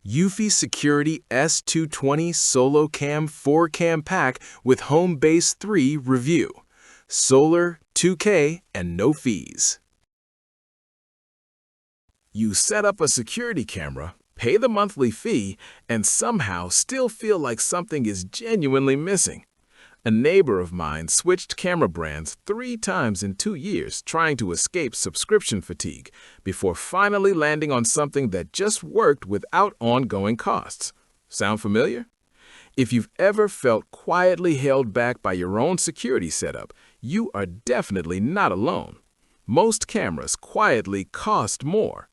eufy Security S220 SoloCam 4Cam Pack with HomeBase 3 Review. Solar, 2K, and no fees. You set up a security camera, pay the monthly fee, and somehow still feel like something is genuinely missing. A neighbor of mine switched camera brands 3 times in 2 years trying to escape subscription fatigue before finally landing on something that just worked without ongoing costs. Sound familiar? If you've ever felt quietly held back by your own security setup, you are definitely not alone. Most cameras quietly cost more.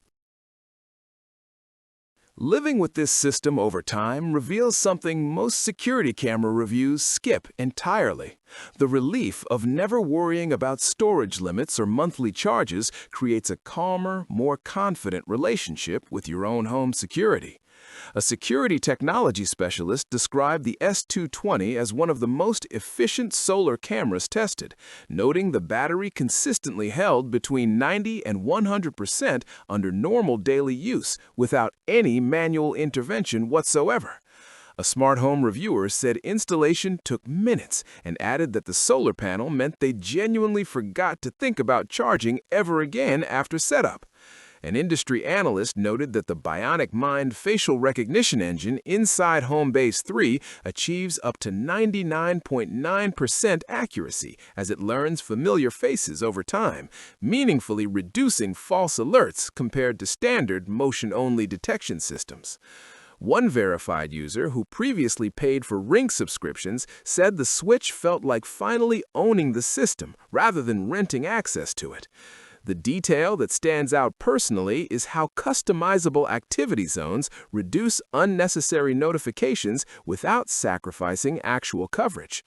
Living with this system over time reveals something most security camera reviews skip entirely. The relief of never worrying about storage limits or monthly charges creates a calmer, more confident relationship with your own home security. A security technology specialist described the S220 as one of the most efficient solar cameras tested, noting the battery consistently held between 90 and 100% under normal daily use without any manual intervention whatsoever. A smart home reviewer said installation took minutes and added that the solar panel meant they genuinely forgot to think about charging ever again after setup. An industry analyst noted that the Bionic Mind facial recognition engine inside HomeBase 3 achieves up to 99.9% accuracy as it learns familiar faces over time, meaningfully reducing false alerts compared to standard motion-only detection systems. One verified user who previously paid for Ring subscriptions said the switch felt like finally owning the system rather than renting access to it. The detail that stands out personally is how customizable activity zones reduce unnecessary notifications without sacrificing actual coverage.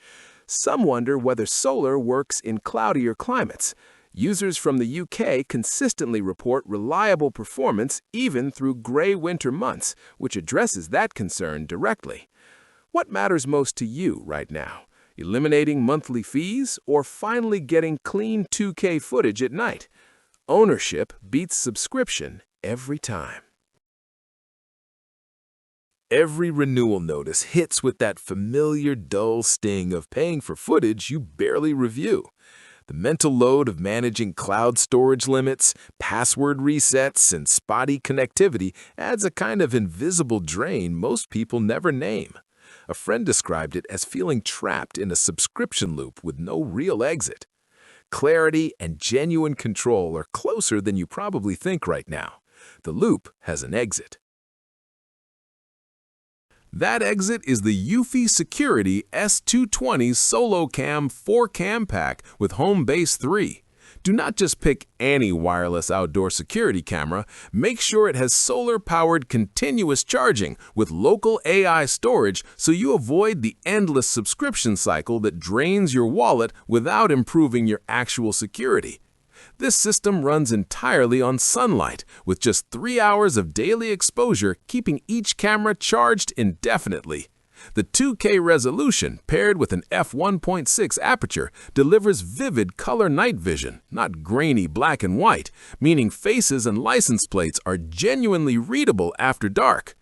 Some wonder whether solar works in cloudier climates. Users from the UK consistently report reliable performance even through gray winter months, which addresses that concern directly. What matters most to you right now? Eliminating monthly fees or finally getting clean 2K footage at night? Ownership beats subscription every time. Every renewal notice hits with that familiar dull sting of paying for footage you barely review. The mental load of managing cloud storage limits, password resets, and spotty connectivity adds a kind of invisible drain most people never name. A friend described it as feeling trapped in a subscription loop with no real exit. Clarity and genuine control are closer than you probably think right now. The loop has an exit. That exit is the eufy Security S220 SoloCam 4Cam Pack with HomeBase 3. Do not just pick any wireless outdoor security camera, make sure it has solar-powered continuous charging with local AI storage so you avoid the endless subscription cycle that drains your wallet without improving your actual security. This system runs entirely on sunlight, with just 3 hours of daily exposure keeping each camera charged indefinitely. The 2K resolution, paired with an f1.6 aperture, delivers vivid color night vision, not grainy black and white, meaning faces and license plates are genuinely readable after dark.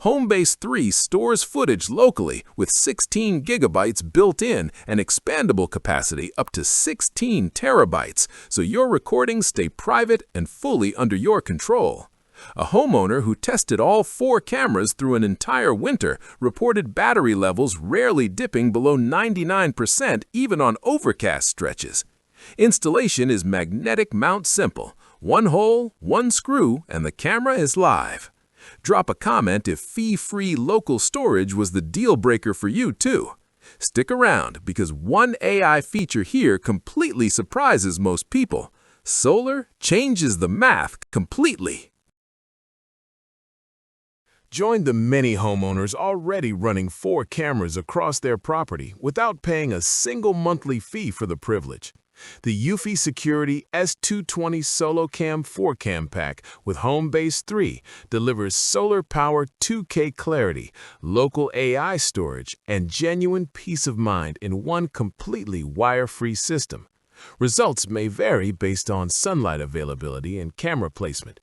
HomeBase 3 stores footage locally with 16 gigabytes built in and expandable capacity up to 16 terabytes, so your recordings stay private and fully under your control. A homeowner who tested all 4 cameras through an entire winter reported battery levels rarely dipping below 99% even on overcast stretches. Installation is magnetic mount simple. 1 hole, 1 screw, and the camera is live. Drop a comment if fee-free local storage was the deal breaker for you too. Stick around because one AI feature here completely surprises most people. Solar changes the math completely. Join the many homeowners already running 4 cameras across their property without paying a single monthly fee for the privilege. The eufy Security S220 SoloCam 4Cam Pack with HomeBase 3 delivers solar-powered 2K clarity, local AI storage, and genuine peace of mind in one completely wire-free system. Results may vary based on sunlight availability and camera placement.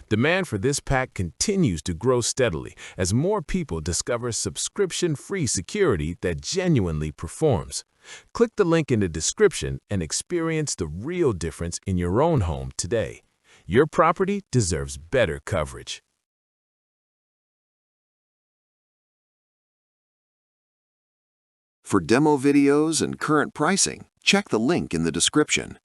Demand for this pack continues to grow steadily as more people discover subscription-free security that genuinely performs. Click the link in the description and experience the real difference in your own home today. Your property deserves better coverage. For demo videos and current pricing, check the link in the description.